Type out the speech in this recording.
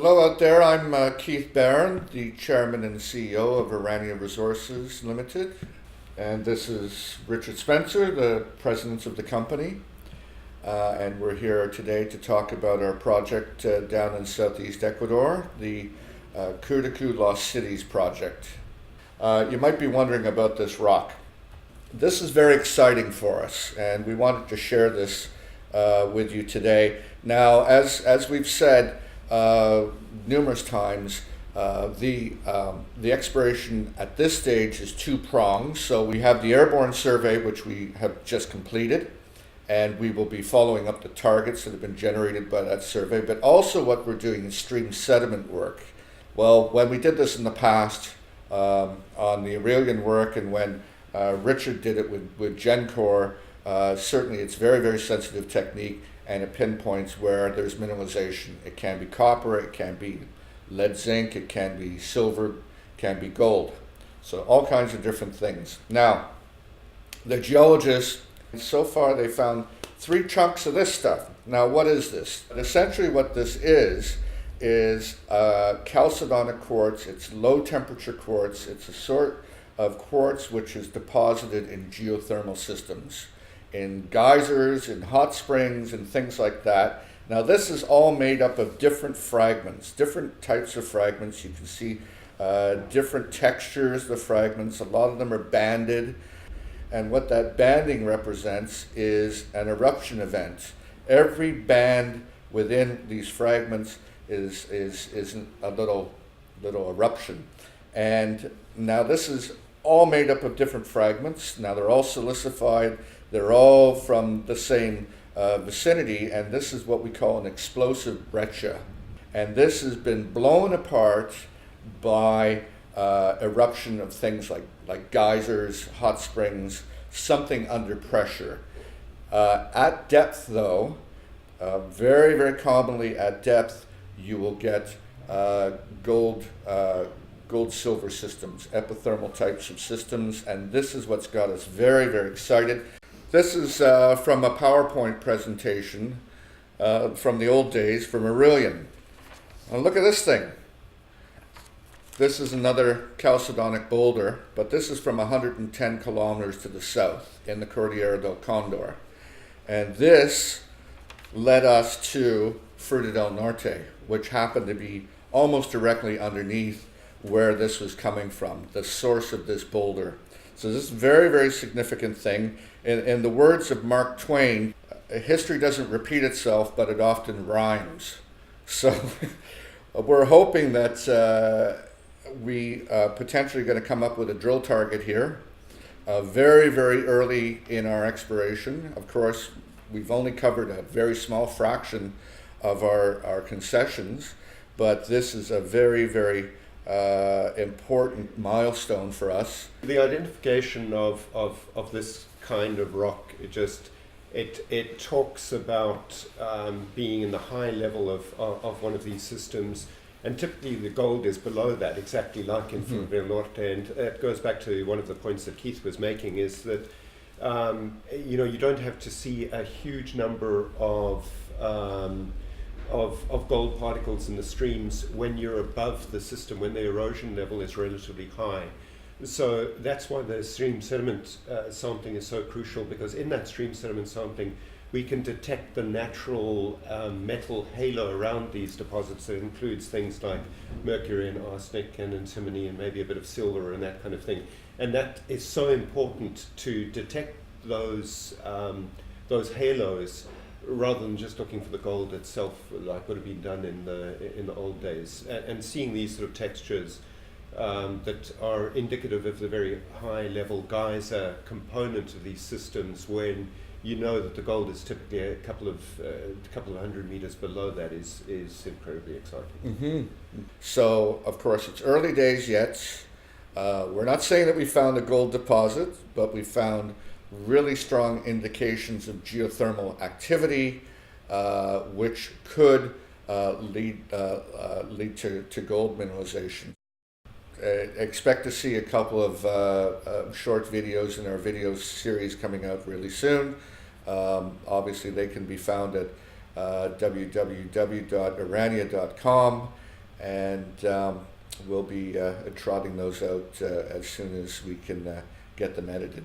Hello out there, I'm Keith Barron, the Chairman and CEO of Aurania Resources Limited. And this is Richard Spencer, the President of the company. And we're here today to talk about our project down in southeast Ecuador, the Cutucu Lost Cities project. You might be wondering about this rock. This is very exciting for us, and we wanted to share this with you today. Now, as we've said numerous times, the exploration at this stage is two prongs. So we have the airborne survey, which we have just completed, and we will be following up the targets that have been generated by that survey, but also what we're doing is stream sediment work. Well, when we did this in the past on the Aurelian work, and when Richard did it with GenCore, certainly it's very, very sensitive technique, and it pinpoints where there's mineralization. It can be copper, it can be lead zinc, it can be silver, it can be gold. So all kinds of different things. Now, the geologists, so far they found 3 chunks of this stuff. Now, what is this? Essentially what this is chalcedonic quartz. It's low temperature quartz. It's a sort of quartz which is deposited in geothermal systems, in geysers, in hot springs, and things like that. Now, this is all made up of different fragments, different types of fragments. You can see different textures of the fragments. A lot of them are banded. And what that banding represents is an eruption event. Every band within these fragments is a little eruption. And now this is all made up of different fragments. Now they're all silicified. They're all from the same vicinity, and this is what we call an explosive breccia. And this has been blown apart by eruption of things like geysers, hot springs, something under pressure. At depth, though, very, very commonly at depth, you will get gold-silver systems, epithermal types of systems, and this is what's got us very, very excited. This is from a PowerPoint presentation from the old days from Aurelian. And look at this thing. This is another chalcedonic boulder, but this is from 110 kilometers to the south in the Cordillera del Condor. And this led us to Fruta del Norte, which happened to be almost directly underneath where this was coming from, the source of this boulder. So this is a very, very significant thing. In the words of Mark Twain, history doesn't repeat itself, but it often rhymes. So we're hoping that we potentially going to come up with a drill target here. Very, very early in our exploration. Of course, we've only covered a very small fraction of our concessions, but this is a very, very important milestone for us. The identification of this kind of rock, it talks about being in the high level of one of these systems, and typically the gold is below that, exactly like in Fruta del Norte. And it goes back to one of the points that Keith was making, is that you don't have to see a huge number of gold particles in the streams when you're above the system, when the erosion level is relatively high. So that's why the stream sediment sampling is so crucial, because in that stream sediment sampling we can detect the natural metal halo around these deposits. That includes things like mercury and arsenic and antimony and maybe a bit of silver and that kind of thing. And that is so important to detect those halos, rather than just looking for the gold itself, like would have been done in the old days, and seeing these sort of textures that are indicative of the very high level geyser component of these systems, when you know that the gold is typically a couple of hundred meters below that, is incredibly exciting. Mm-hmm. So, of course, it's early days yet. We're not saying that we found a gold deposit, but we found really strong indications of geothermal activity, which could lead to gold mineralization. Expect to see a couple of short videos in our video series coming out really soon. Obviously, they can be found at www.aurania.com, and we'll be trotting those out as soon as we can get them edited.